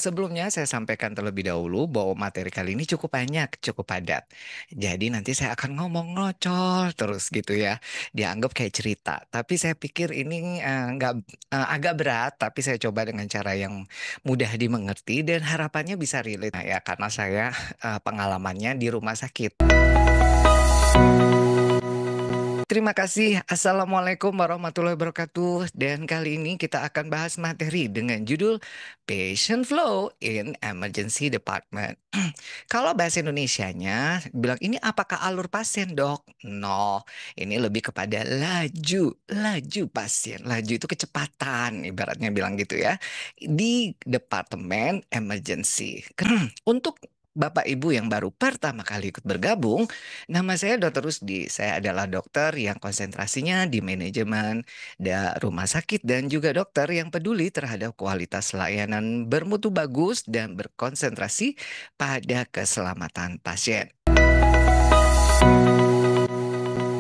Sebelumnya saya sampaikan terlebih dahulu bahwa materi kali ini cukup banyak, cukup padat. Jadi nanti saya akan ngomong ngocol terus gitu ya. Dianggap kayak cerita. Tapi saya pikir ini nggak agak berat, tapi saya coba dengan cara yang mudah dimengerti dan harapannya bisa relate. Nah, ya, karena saya pengalamannya di rumah sakit. Terima kasih. Assalamualaikum warahmatullahi wabarakatuh. Dan kali ini kita akan bahas materi dengan judul Patient Flow in Emergency Department. Kalau bahasa Indonesianya bilang ini apakah alur pasien, Dok? No, ini lebih kepada laju pasien. Laju itu kecepatan, ibaratnya bilang gitu ya. Di Departemen Emergency. Untuk Bapak Ibu yang baru pertama kali ikut bergabung, nama saya Dr. Rusdi. Saya adalah dokter yang konsentrasinya di manajemen rumah sakit dan juga dokter yang peduli terhadap kualitas layanan bermutu bagus dan berkonsentrasi pada keselamatan pasien.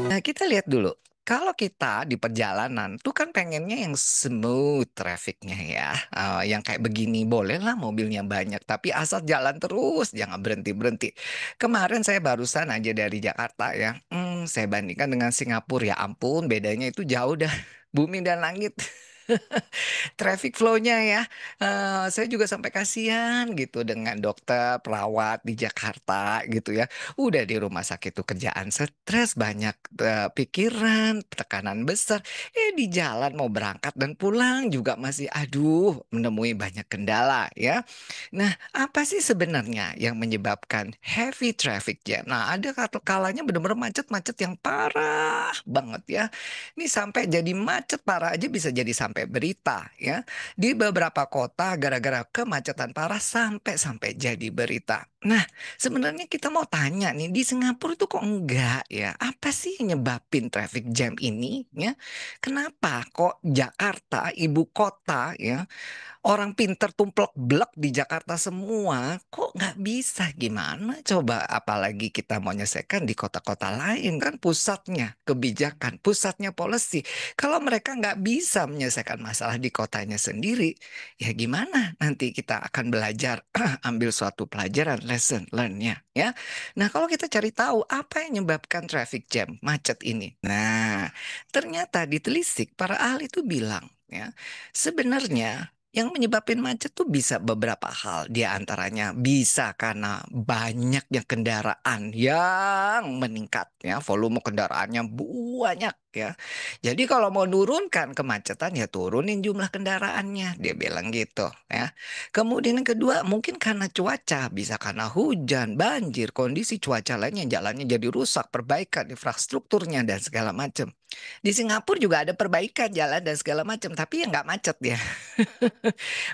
Nah, kita lihat dulu. Kalau kita di perjalanan tuh kan pengennya yang smooth trafficnya ya. Yang kayak begini bolehlah mobilnya banyak. Tapi asal jalan terus, jangan berhenti-berhenti. Kemarin saya barusan aja dari Jakarta ya. Saya bandingkan dengan Singapura ya ampun bedanya itu jauh dah. Bumi dan langit. Traffic flow-nya ya. Saya juga sampai kasihan gitu dengan dokter, perawat di Jakarta gitu ya. Udah di rumah sakit tuh kerjaan stres, banyak pikiran, tekanan besar. Di jalan mau berangkat dan pulang juga masih aduh menemui banyak kendala ya. Nah, apa sih sebenarnya yang menyebabkan heavy traffic jam? Nah, ada kalanya benar-benar macet-macet yang parah banget ya. Ini sampai jadi macet parah aja bisa jadi sampai berita ya. Di beberapa kota gara-gara kemacetan parah sampai jadi berita. Nah, sebenarnya kita mau tanya nih di Singapura itu kok enggak ya? Apa sih yang nyebabin traffic jam ini ya? Kenapa kok Jakarta ibu kota ya orang pinter tumplek blek di Jakarta semua, kok nggak bisa? Gimana coba? Apalagi kita mau nyelesaikan di kota-kota lain kan pusatnya kebijakan, pusatnya policy. Kalau mereka nggak bisa menyelesaikan masalah di kotanya sendiri, ya gimana? Nanti kita akan belajar, ambil suatu pelajaran, lesson learn-nya, ya. Nah, kalau kita cari tahu apa yang menyebabkan traffic jam, macet ini. Nah, ternyata ditelisik para ahli itu bilang, ya, sebenarnya yang menyebabkan macet tuh bisa beberapa hal. Di antaranya bisa karena banyaknya kendaraan yang meningkat ya, volume kendaraannya banyak ya. Jadi kalau mau nurunkan kemacetan ya turunin jumlah kendaraannya, dia bilang gitu ya. Kemudian yang kedua mungkin karena cuaca, bisa karena hujan, banjir, kondisi cuaca lainnya jalannya jadi rusak, perbaikan infrastrukturnya dan segala macam. Di Singapura juga ada perbaikan jalan dan segala macam, tapi ya nggak macet ya.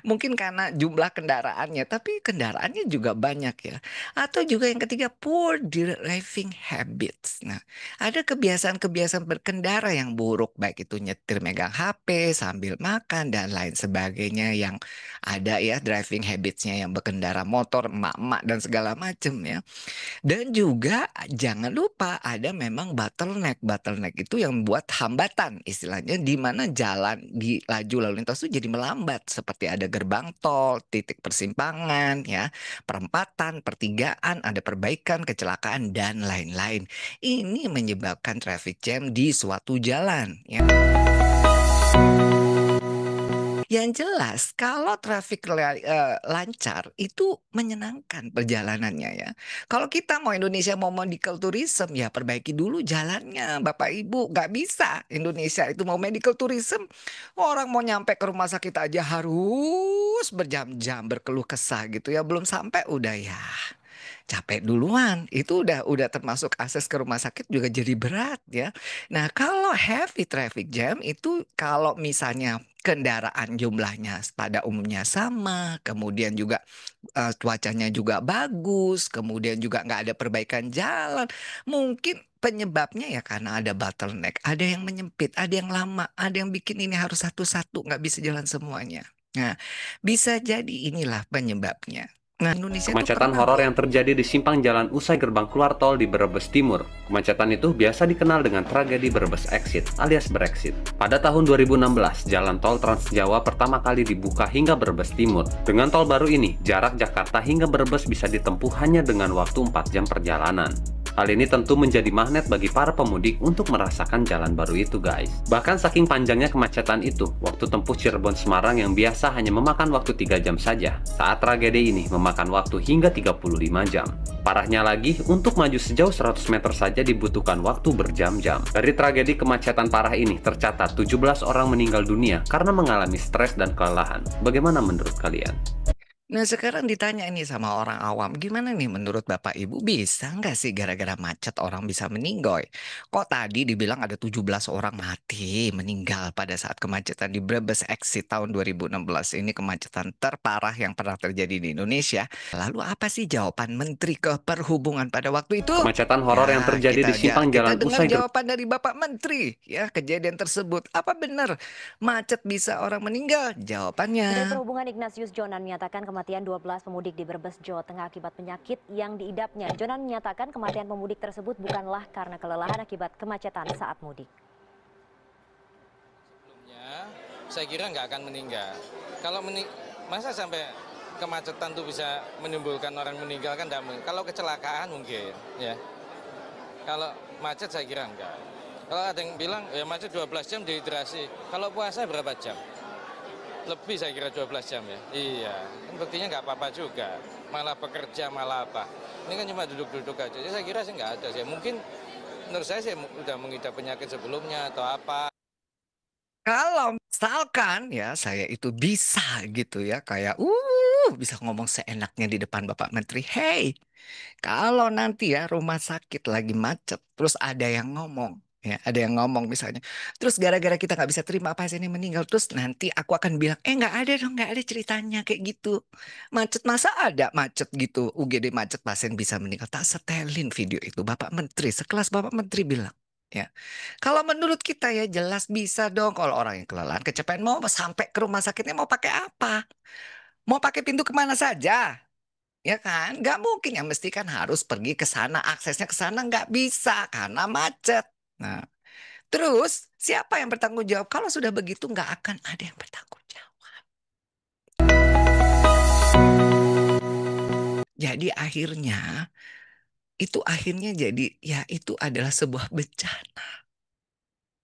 Mungkin karena jumlah kendaraannya, tapi kendaraannya juga banyak ya. Atau juga yang ketiga, poor driving habits. Nah, ada kebiasaan-kebiasaan berkendara yang buruk, baik itu nyetir megang HP sambil makan dan lain sebagainya yang ada ya driving habitsnya yang berkendara motor, emak-emak dan segala macam ya. Dan juga jangan lupa ada memang bottleneck. Bottleneck itu yang membuat hambatan istilahnya di mana jalan di laju lalu lintas itu jadi melambat seperti ada gerbang tol, titik persimpangan ya, perempatan, pertigaan, ada perbaikan, kecelakaan dan lain-lain. Ini menyebabkan traffic jam di suatu jalan ya. Yang jelas, kalau traffic lancar, itu menyenangkan perjalanannya ya. Kalau kita mau Indonesia mau medical tourism, ya perbaiki dulu jalannya, Bapak Ibu. Nggak bisa Indonesia itu mau medical tourism. Orang mau nyampe ke rumah sakit aja harus berjam-jam berkeluh kesah gitu ya. Belum sampai udah ya capek duluan. Itu udah termasuk akses ke rumah sakit juga jadi berat ya. Nah, kalau heavy traffic jam itu kalau misalnya kendaraan jumlahnya pada umumnya sama, kemudian juga cuacanya juga bagus, kemudian juga nggak ada perbaikan jalan, mungkin penyebabnya ya karena ada bottleneck, ada yang menyempit, ada yang lama, ada yang bikin ini harus satu-satu, nggak bisa jalan semuanya. Nah, bisa jadi inilah penyebabnya. Nah, Indonesia tuh Kemacetan pernah horor loh. yang terjadi di simpang jalan usai gerbang keluar tol di Brebes Timur. Kemacetan itu biasa dikenal dengan tragedi Brebes Exit alias Brexit. Pada tahun 2016, jalan tol Trans Jawa pertama kali dibuka hingga Brebes Timur. Dengan tol baru ini, jarak Jakarta hingga Brebes bisa ditempuh hanya dengan waktu 4 jam perjalanan. Hal ini tentu menjadi magnet bagi para pemudik untuk merasakan jalan baru itu, guys. Bahkan saking panjangnya kemacetan itu, waktu tempuh Cirebon Semarang yang biasa hanya memakan waktu 3 jam saja, saat tragedi ini memakan waktu hingga 35 jam. Parahnya lagi, untuk maju sejauh 100 meter saja dibutuhkan waktu berjam-jam. Dari tragedi kemacetan parah ini, tercatat 17 orang meninggal dunia karena mengalami stres dan kelelahan. Bagaimana menurut kalian? Nah, sekarang ditanya ini sama orang awam, gimana nih menurut Bapak Ibu, bisa nggak sih gara-gara macet orang bisa meninggoy? Kok tadi dibilang ada 17 orang mati, meninggal pada saat kemacetan di Brebes Exit tahun 2016. Ini kemacetan terparah yang pernah terjadi di Indonesia. Lalu apa sih jawaban Menteri Perhubungan pada waktu itu? Kemacetan horor yang Ya, terjadi di simpang kita jalan dengar usai gerbang jawaban dari Bapak Menteri. Ya, kejadian tersebut. Apa benar macet bisa orang meninggal? Menteri Jawabannya. Perhubungan Ignatius Jonan menyatakan kematian 12 pemudik di Brebes, Jawa Tengah akibat penyakit yang diidapnya. Jonan menyatakan kematian pemudik tersebut bukanlah karena kelelahan akibat kemacetan saat mudik. Sebelumnya, saya kira nggak akan meninggal. Kalau masa sampai kemacetan tuh bisa menimbulkan orang meninggal kan nggak mungkin. Kalau kecelakaan mungkin, ya. Kalau macet saya kira enggak. Kalau ada yang bilang ya macet 12 jam dehidrasi. Kalau puasa berapa jam? Lebih saya kira 12 jam ya. Iya, kan buktinya nggak apa-apa juga. Malah bekerja, malah apa. Ini kan cuma duduk-duduk aja. Jadi saya kira sih nggak ada sih. Mungkin menurut saya sih udah mengidap penyakit sebelumnya atau apa. Kalau misalkan ya saya itu bisa gitu ya kayak bisa ngomong seenaknya di depan Bapak Menteri. Hey, kalau nanti ya rumah sakit lagi macet, terus ada yang ngomong, ya ada yang ngomong misalnya, terus gara-gara kita nggak bisa terima pasien ini meninggal, terus nanti aku akan bilang, nggak ada dong, nggak ada ceritanya kayak gitu. Macet masa ada macet gitu, UGD macet pasien bisa meninggal. Tak setelin video itu Bapak Menteri, sekelas Bapak Menteri bilang. Ya, kalau menurut kita ya jelas bisa dong kalau orang yang kelelahan, kecapean mau sampai ke rumah sakitnya mau pakai apa? Mau pakai pintu kemana saja? Ya kan? Nggak mungkin ya, mesti kan harus pergi ke sana, aksesnya ke sana nggak bisa karena macet. Nah, terus siapa yang bertanggung jawab? Kalau sudah begitu nggak akan ada yang bertanggung jawab. Jadi akhirnya jadi ya itu adalah sebuah bencana.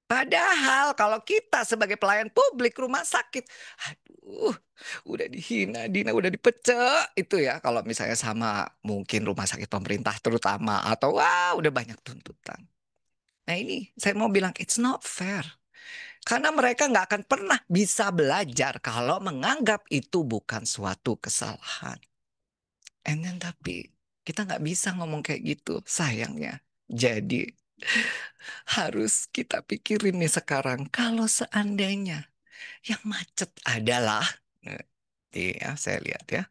Padahal kalau kita sebagai pelayan publik rumah sakit, aduh, udah dihina, Dina udah dipecek itu ya. Kalau misalnya sama mungkin rumah sakit pemerintah terutama atau wah udah banyak tuntutan. Nah ini saya mau bilang it's not fair. Karena mereka nggak akan pernah bisa belajar kalau menganggap itu bukan suatu kesalahan. And then tapi kita nggak bisa ngomong kayak gitu sayangnya. Jadi harus kita pikirin nih sekarang kalau seandainya yang macet adalah, iya saya lihat ya.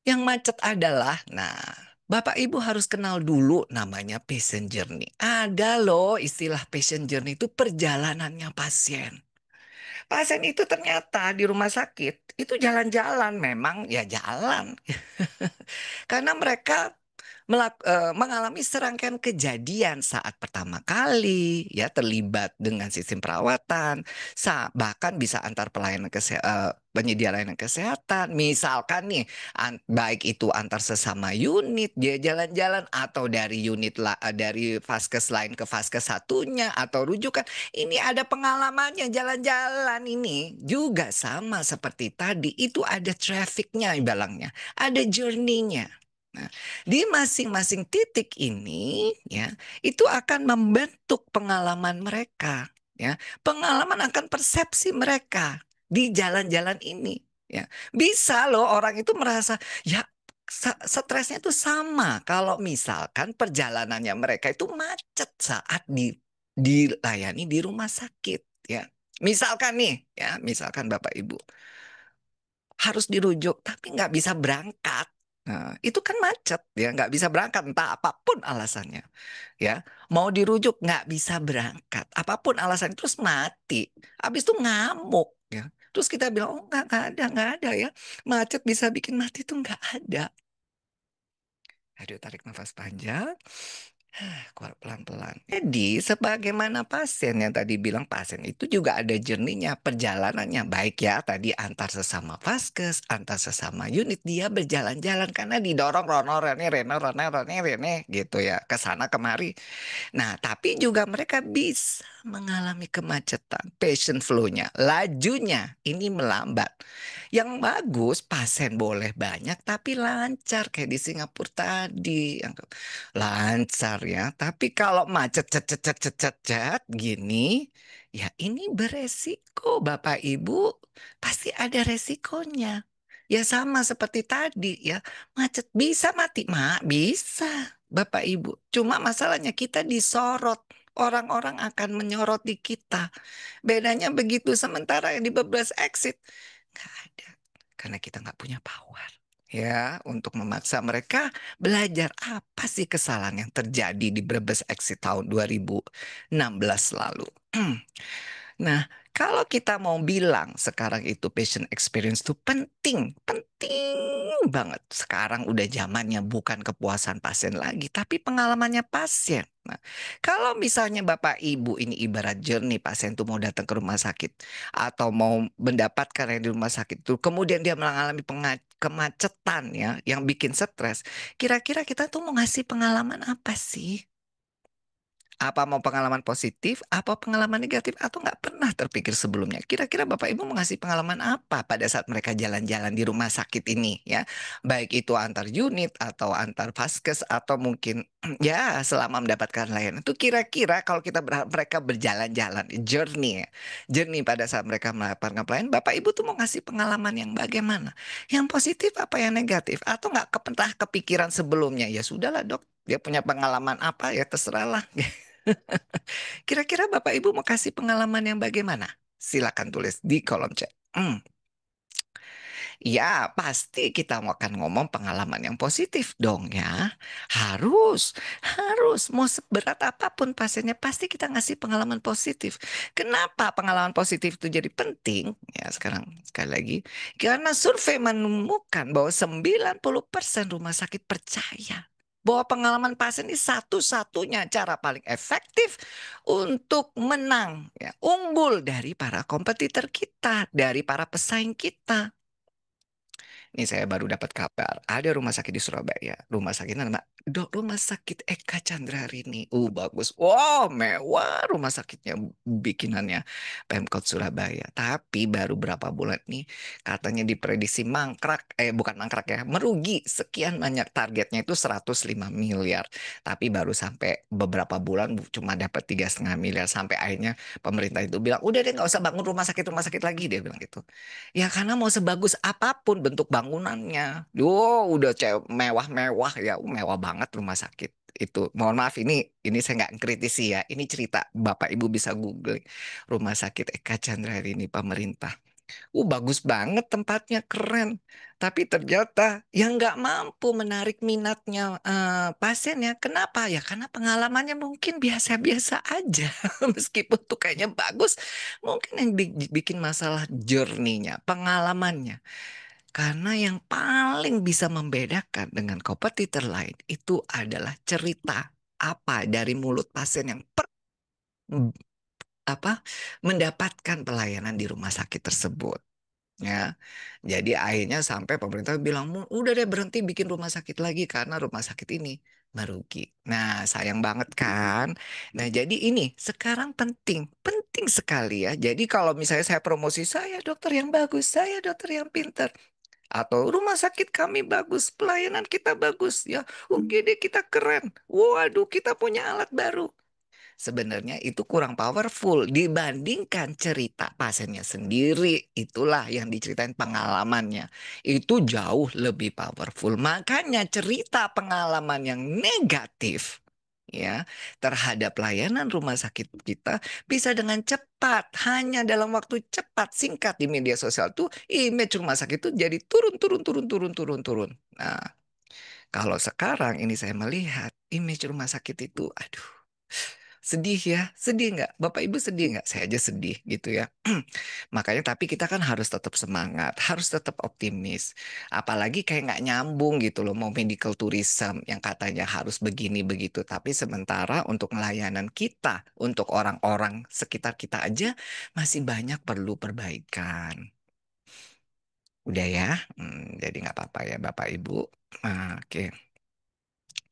Yang macet adalah, nah Bapak Ibu harus kenal dulu namanya patient journey. Ada loh istilah patient journey itu perjalanannya pasien. Pasien itu ternyata di rumah sakit itu jalan-jalan memang ya jalan. Karena mereka mengalami serangkaian kejadian saat pertama kali ya terlibat dengan sistem perawatan, bahkan bisa antar penyedia layanan kesehatan. Misalkan nih, baik itu antar sesama unit dia jalan-jalan atau dari dari vaskes lain ke vaskes satunya atau rujukan. Ini ada pengalamannya jalan-jalan ini juga sama seperti tadi itu ada trafficnya bilangnya, ada journey-nya. Nah, di masing-masing titik ini ya, itu akan membentuk pengalaman mereka ya. Pengalaman akan persepsi mereka di jalan-jalan ini ya. Bisa loh orang itu merasa ya stresnya itu sama kalau misalkan perjalanannya mereka itu macet saat dilayani di rumah sakit ya. Misalkan nih ya, misalkan Bapak Ibu harus dirujuk tapi nggak bisa berangkat. Nah, itu kan macet ya, nggak bisa berangkat entah apapun alasannya ya. Mau dirujuk nggak bisa berangkat, apapun alasan terus mati. Habis itu ngamuk ya. Terus kita bilang, oh nggak ada ya. Macet bisa bikin mati tuh nggak ada. Aduh, tarik nafas panjang. Keluar pelan-pelan. Jadi, sebagaimana pasien yang tadi bilang, pasien itu juga ada journey-nya, perjalanannya. Baik ya, tadi antar sesama vaskes, antar sesama unit, dia berjalan-jalan karena didorong rono rene rene rene rene rene gitu ya, ke sana kemari. Nah, tapi juga mereka bisa mengalami kemacetan, patient flow-nya, lajunya ini melambat. Yang bagus, pasien boleh banyak tapi lancar kayak di Singapura tadi. Lancar ya, tapi kalau macet cet cet cet cet cet cet gini, ya ini beresiko Bapak Ibu, pasti ada resikonya. Ya sama seperti tadi ya, macet bisa mati, Mak, bisa Bapak Ibu. Cuma masalahnya kita disorot, orang-orang akan menyoroti kita. Bedanya begitu, sementara yang di Bebas Exit nggak ada, karena kita nggak punya power. Ya, untuk memaksa mereka belajar apa sih kesalahan yang terjadi di Brebes Exit tahun 2016 lalu. Nah, kalau kita mau bilang sekarang itu patient experience itu penting, penting banget. Sekarang udah zamannya bukan kepuasan pasien lagi, tapi pengalamannya pasien. Nah, kalau misalnya Bapak Ibu ini ibarat journey pasien tuh mau datang ke rumah sakit atau mau mendapatkan yang di rumah sakit itu, kemudian dia mengalami kemacetan ya yang bikin stres. Kira-kira kita tuh mau ngasih pengalaman apa sih? Apa mau pengalaman positif, apa pengalaman negatif, atau nggak pernah terpikir sebelumnya? Kira-kira Bapak Ibu mau ngasih pengalaman apa pada saat mereka jalan-jalan di rumah sakit ini ya? Baik itu antar unit atau antar vaskes atau mungkin ya selama mendapatkan layanan. Itu kira-kira kalau kita mereka berjalan-jalan, journey ya. Journey pada saat mereka mendapatkan pelayanan, Bapak Ibu tuh mau ngasih pengalaman yang bagaimana? Yang positif apa yang negatif? Atau nggak pernah kepikiran sebelumnya? Ya sudahlah dok, dia punya pengalaman apa ya terserahlah. Kira-kira Bapak Ibu mau kasih pengalaman yang bagaimana? Silakan tulis di kolom chat. Ya, pasti kita mau akan ngomong pengalaman yang positif dong ya. Harus. Mau seberat apapun pasiennya, pasti kita ngasih pengalaman positif. Kenapa pengalaman positif itu jadi penting? Ya, sekarang sekali lagi. Karena survei menemukan bahwa 90% rumah sakit percaya bahwa pengalaman pasien ini satu-satunya cara paling efektif untuk menang, ya, unggul dari para kompetitor kita, dari para pesaing kita. Ini saya baru dapat kabar, ada rumah sakit di Surabaya. Rumah sakitnya nama Rumah Sakit Eka Chandra Rini. Bagus. Wow, mewah rumah sakitnya bikinannya Pemkot Surabaya. Tapi baru berapa bulan nih katanya diprediksi mangkrak, bukan mangkrak ya, merugi sekian banyak, targetnya itu 105 miliar. Tapi baru sampai beberapa bulan cuma dapat 3,5 miliar, sampai akhirnya pemerintah itu bilang, udah deh nggak usah bangun rumah sakit lagi, dia bilang gitu. Ya karena mau sebagus apapun bentuk bangunannya, udah mewah-mewah ya, mewah banget rumah sakit itu. Mohon maaf, ini saya nggak kritisi ya. Ini cerita, Bapak Ibu bisa googling Rumah Sakit Eka Chandra ini pemerintah. Bagus banget tempatnya, keren. Tapi ternyata yang nggak mampu menarik minatnya pasiennya. Kenapa? Ya karena pengalamannya mungkin biasa-biasa aja. Meskipun tuh kayaknya bagus, mungkin yang bikin masalah journey-nya, pengalamannya. Karena yang paling bisa membedakan dengan kompetitor lain itu adalah cerita apa dari mulut pasien yang apa mendapatkan pelayanan di rumah sakit tersebut. Ya, jadi akhirnya sampai pemerintah bilang, udah deh berhenti bikin rumah sakit lagi karena rumah sakit ini merugi. Nah, sayang banget kan. Nah, jadi ini sekarang penting, penting sekali ya. Jadi kalau misalnya saya promosi, saya dokter yang bagus, saya dokter yang pintar. Atau rumah sakit kami bagus, pelayanan kita bagus ya. UGD kita keren. Waduh, kita punya alat baru. Sebenarnya itu kurang powerful dibandingkan cerita pasiennya sendiri. Itulah yang diceritain pengalamannya. Itu jauh lebih powerful. Makanya cerita pengalaman yang negatif ya terhadap layanan rumah sakit kita bisa dengan cepat, hanya dalam waktu cepat singkat di media sosial tuh image rumah sakit itu jadi turun. Nah, kalau sekarang ini saya melihat image rumah sakit itu, aduh, Sedih ya, sedih nggak? Bapak Ibu sedih nggak? Saya aja sedih gitu ya. Makanya tapi kita kan harus tetap semangat, harus tetap optimis. Apalagi kayak nggak nyambung gitu loh, mau medical tourism yang katanya harus begini begitu. Tapi sementara untuk layanan kita, untuk orang-orang sekitar kita aja masih banyak perlu perbaikan. Udah ya, jadi nggak apa-apa ya Bapak Ibu. Oke.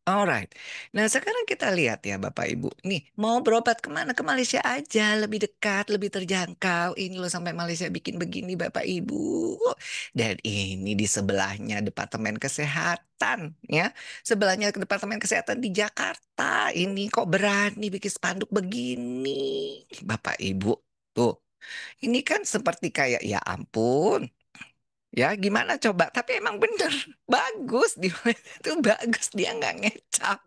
Alright. Nah, sekarang kita lihat ya Bapak Ibu. Nih, mau berobat kemana? Ke Malaysia aja. Lebih dekat, lebih terjangkau. Ini loh sampai Malaysia bikin begini Bapak Ibu. Dan ini di sebelahnya Departemen Kesehatan. Ya, sebelahnya Departemen Kesehatan di Jakarta. Ini kok berani bikin spanduk begini. Bapak Ibu. Tuh, ini kan seperti kayak ya ampun. Ya, gimana coba? Tapi emang bener bagus di itu bagus dia nggak ngecap,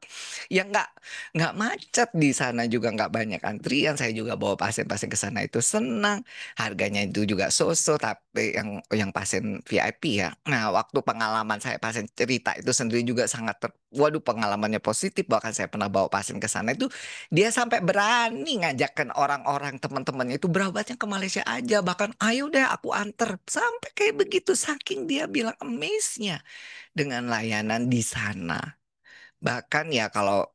ya nggak macet di sana juga nggak banyak antrian. Saya juga bawa pasien-pasien ke sana itu senang, harganya itu juga so-so. Tapi yang pasien VIP ya. Nah, waktu pengalaman saya pasien cerita itu sendiri juga sangat waduh pengalamannya positif. Bahkan saya pernah bawa pasien ke sana itu dia sampai berani ngajakkan orang-orang teman-temannya itu berobatnya ke Malaysia aja. Bahkan ayo deh aku anter. Sampai kayak begitu saking dia bilang amaze-nya dengan layanan di sana. Bahkan ya kalau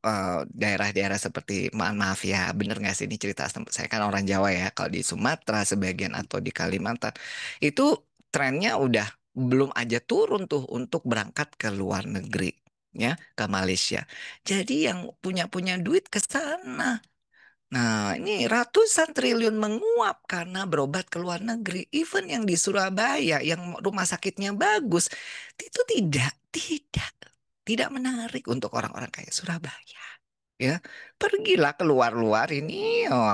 daerah-daerah seperti maaf ya bener nggak sih ini cerita saya kan orang Jawa ya. Kalau di Sumatera sebagian atau di Kalimantan itu trennya udah belum aja turun tuh untuk berangkat ke luar negeri ya ke Malaysia. Jadi yang punya duit ke sana. Nah, ini ratusan triliun menguap karena berobat ke luar negeri. Even yang di Surabaya, yang rumah sakitnya bagus, itu tidak menarik untuk orang-orang kayak Surabaya. Ya, pergilah keluar luar ini. Oh,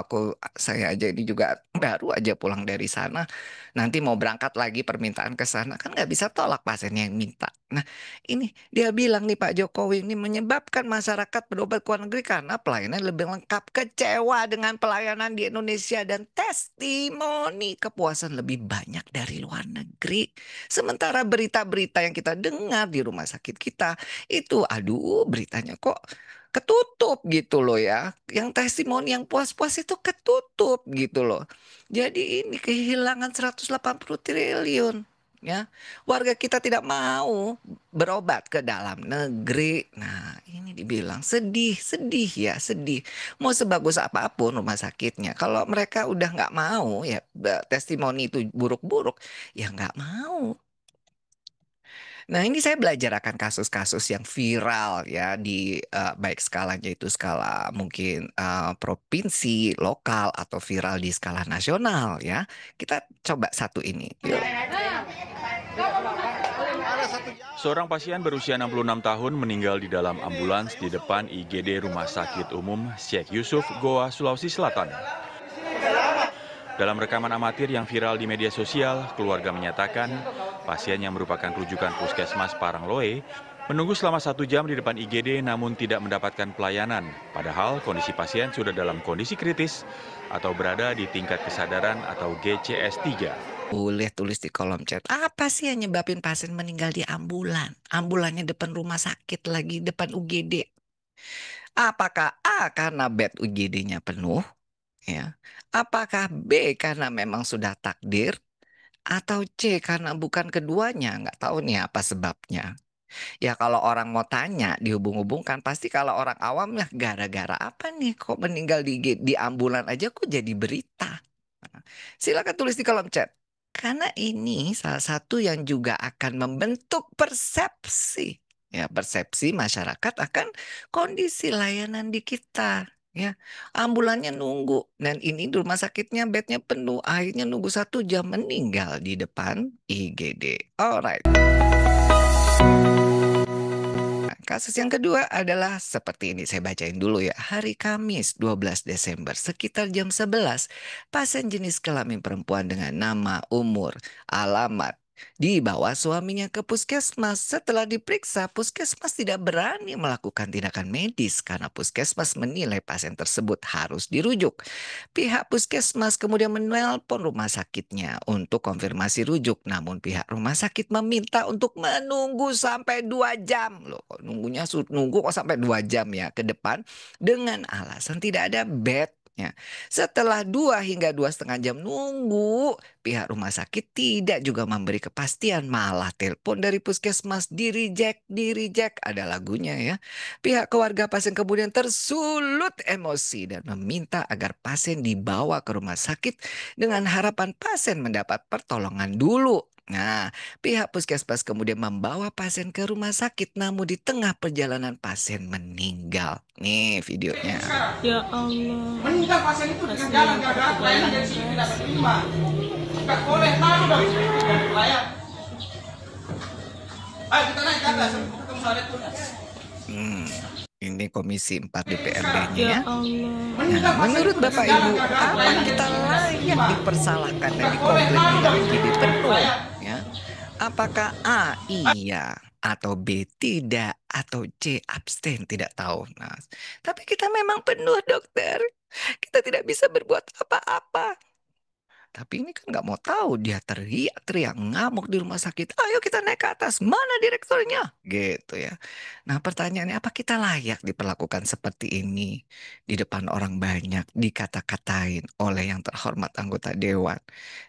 saya aja ini juga baru aja pulang dari sana. Nanti mau berangkat lagi permintaan ke sana kan nggak bisa tolak pasiennya yang minta. Nah, ini dia bilang nih Pak Jokowi ini menyebabkan masyarakat berobat ke luar negeri karena pelayanan lebih lengkap, kecewa dengan pelayanan di Indonesia dan testimoni kepuasan lebih banyak dari luar negeri. Sementara berita-berita yang kita dengar di rumah sakit kita itu, aduh, beritanya kok ketutup gitu loh ya. Yang testimoni yang puas-puas itu ketutup gitu loh. Jadi ini kehilangan 180 triliun ya. Warga kita tidak mau berobat ke dalam negeri. Nah, ini dibilang sedih, sedih ya, sedih. Mau sebagus apapun rumah sakitnya, kalau mereka udah nggak mau ya testimoni itu buruk-buruk, ya nggak mau. Nah, ini saya belajar akan kasus-kasus yang viral ya di baik skalanya itu skala mungkin provinsi, lokal atau viral di skala nasional ya. Kita coba satu ini. Yuk. Seorang pasien berusia 66 tahun meninggal di dalam ambulans di depan IGD Rumah Sakit Umum Syekh Yusuf, Goa, Sulawesi Selatan. Dalam rekaman amatir yang viral di media sosial, keluarga menyatakan pasien yang merupakan rujukan Puskesmas Parangloe menunggu selama 1 jam di depan IGD namun tidak mendapatkan pelayanan. Padahal kondisi pasien sudah dalam kondisi kritis atau berada di tingkat kesadaran atau GCS 3. Boleh tulis di kolom chat. Apa sih yang nyebabin pasien meninggal di ambulan? Ambulannya depan rumah sakit lagi, depan UGD. Apakah A karena bed UGD-nya penuh? Ya. Apakah B karena memang sudah takdir? Atau C karena bukan keduanya? Nggak tahu nih apa sebabnya. Ya kalau orang mau tanya dihubung-hubungkan pasti kalau orang awam ya gara-gara apa nih kok meninggal di ambulan aja kok jadi berita. Silakan tulis di kolom chat. Karena ini salah satu yang juga akan membentuk persepsi. Ya, persepsi masyarakat akan kondisi layanan di kita. Ya, ambulannya nunggu dan ini di rumah sakitnya bednya penuh. Akhirnya nunggu 1 jam meninggal di depan IGD. Alright. Nah, kasus yang kedua adalah seperti ini, saya bacain dulu ya. Hari Kamis 12 Desember sekitar jam 11, pasien jenis kelamin perempuan dengan nama, umur, alamat, dibawa suaminya ke puskesmas. Setelah diperiksa, puskesmas tidak berani melakukan tindakan medis karena puskesmas menilai pasien tersebut harus dirujuk. Pihak puskesmas kemudian menelpon rumah sakitnya untuk konfirmasi rujuk, namun pihak rumah sakit meminta untuk menunggu sampai 2 jam. Loh, kok nunggu kok sampai 2 jam ya ke depan dengan alasan tidak ada bednya. Setelah 2 hingga 2,5 jam nunggu, pihak rumah sakit tidak juga memberi kepastian, malah telepon dari puskesmas di reject, ada lagunya ya. Pihak keluarga pasien kemudian tersulut emosi dan meminta agar pasien dibawa ke rumah sakit dengan harapan pasien mendapat pertolongan dulu. Nah, pihak puskesmas kemudian membawa pasien ke rumah sakit, namun di tengah perjalanan pasien meninggal. Nih videonya. Ya Allah. Meninggal pasien itu dengan jalan gara-gara pelayanan dari sini tidak diterima. Nggak boleh tahu dari pelayan. Ayo kita naik ke atas, ketemu Saret pun. Ini Komisi 4 DPRD-nya Ya ya. Allah. Nah, menurut Bapak Ibu, apa kita layak dipersalahkan dan dikomplain bila IGD penuh? Ya. Apakah A, iya, atau B, tidak, atau C, abstain, tidak tahu. Nah, tapi kita memang penuh, dokter. Kita tidak bisa berbuat apa-apa. Tapi ini kan nggak mau tahu, dia teriak-teriak ngamuk di rumah sakit. Ayo kita naik ke atas, mana direkturnya? Gitu ya. Nah pertanyaannya, apa kita layak diperlakukan seperti ini di depan orang banyak, dikata-katain oleh yang terhormat anggota dewan,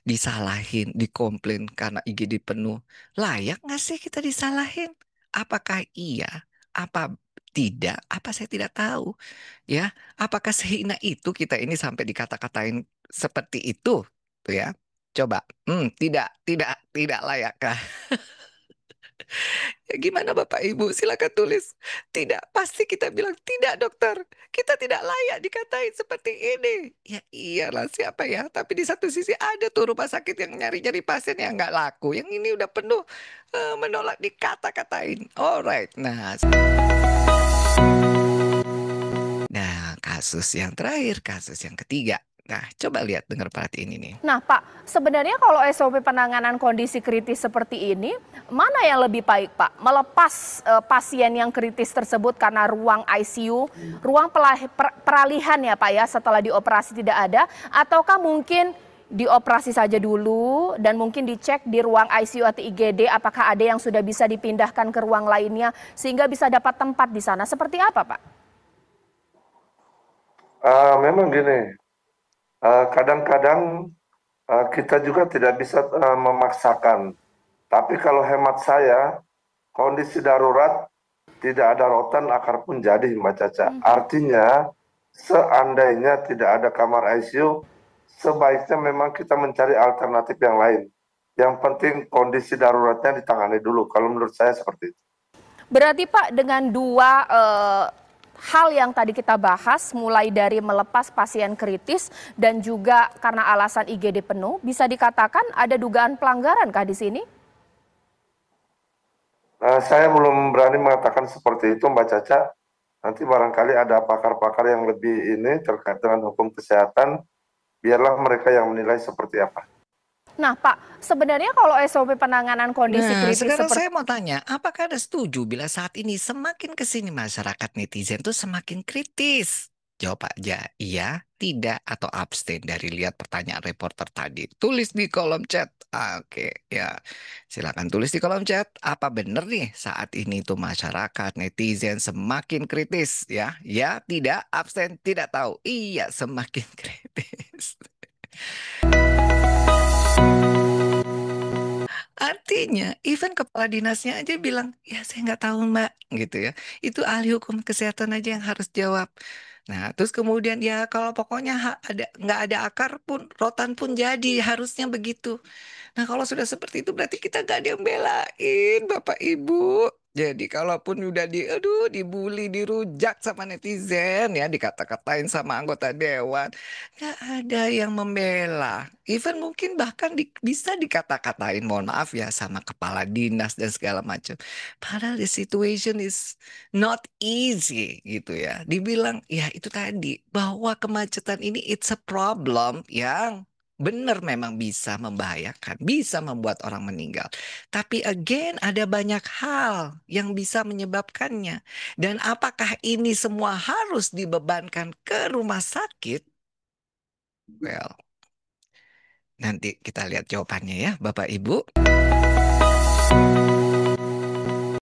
disalahin, dikomplain karena IGD penuh. Layak nggak sih kita disalahin? Apakah iya? Apa tidak? Apa saya tidak tahu? Ya, apakah sehina itu kita ini sampai dikata-katain seperti itu? Tuh ya. Coba, tidak layakkah? Ya, gimana Bapak Ibu? Silakan tulis. Tidak, pasti kita bilang tidak dokter. Kita tidak layak dikatain seperti ini. Ya iyalah siapa ya. Tapi di satu sisi ada tuh rumah sakit yang nyari-nyari pasien yang nggak laku. Yang ini udah penuh menolak dikata-katain. Alright, nah kasus yang terakhir, kasus yang ketiga. Nah, coba lihat, dengar, perhatiin ini. Nah, Pak, sebenarnya kalau SOP penanganan kondisi kritis seperti ini, mana yang lebih baik, Pak? Melepas pasien yang kritis tersebut karena ruang ICU, ruang peralihan ya, Pak ya, setelah dioperasi tidak ada, ataukah mungkin dioperasi saja dulu dan mungkin dicek di ruang ICU atau IGD apakah ada yang sudah bisa dipindahkan ke ruang lainnya sehingga bisa dapat tempat di sana? Seperti apa, Pak? Memang gini. Kadang-kadang kita juga tidak bisa memaksakan. Tapi kalau hemat saya, kondisi darurat tidak ada rotan akar pun jadi, Mbak Caca. Artinya, seandainya tidak ada kamar ICU, sebaiknya memang kita mencari alternatif yang lain. Yang penting kondisi daruratnya ditangani dulu. Kalau menurut saya seperti itu. Berarti Pak, dengan dua hal yang tadi kita bahas, mulai dari melepas pasien kritis dan juga karena alasan IGD penuh, bisa dikatakan ada dugaan pelanggaran kah di sini? Saya belum berani mengatakan seperti itu, Mbak Caca. Nanti barangkali ada pakar-pakar yang lebih ini terkait dengan hukum kesehatan, biarlah mereka yang menilai seperti apa. Nah Pak, sebenarnya kalau SOP penanganan kondisi kritis sekarang saya mau tanya, apakah Anda setuju bila saat ini semakin kesini masyarakat netizen tuh semakin kritis? Jawab aja iya, tidak, atau abstain dari lihat pertanyaan reporter tadi. Tulis di kolom chat. Oke, ya. Silakan tulis di kolom chat. Apa benar nih saat ini tuh masyarakat netizen semakin kritis ya? Ya, tidak, abstain, tidak tahu. Iya, semakin kritis. Artinya, even kepala dinasnya aja bilang, ya saya nggak tahu Mbak, gitu ya. Itu ahli hukum kesehatan aja yang harus jawab. Nah, terus kemudian ya kalau pokoknya nggak ada akar pun, rotan pun jadi, harusnya begitu. Nah, kalau sudah seperti itu berarti kita nggak ada yang belain, Bapak Ibu. Jadi kalaupun udah dibully, dirujak sama netizen ya, dikata-katain sama anggota dewan, nggak ada yang membela. Even mungkin bahkan bisa dikata-katain, mohon maaf ya, sama kepala dinas dan segala macam. Padahal the situation is not easy gitu ya. Dibilang ya itu tadi bahwa kemacetan ini it's a problem yang Benar memang bisa membahayakan, bisa membuat orang meninggal. Tapi again ada banyak hal yang bisa menyebabkannya. Dan apakah ini semua harus dibebankan ke rumah sakit? Well, nanti kita lihat jawabannya ya, Bapak Ibu.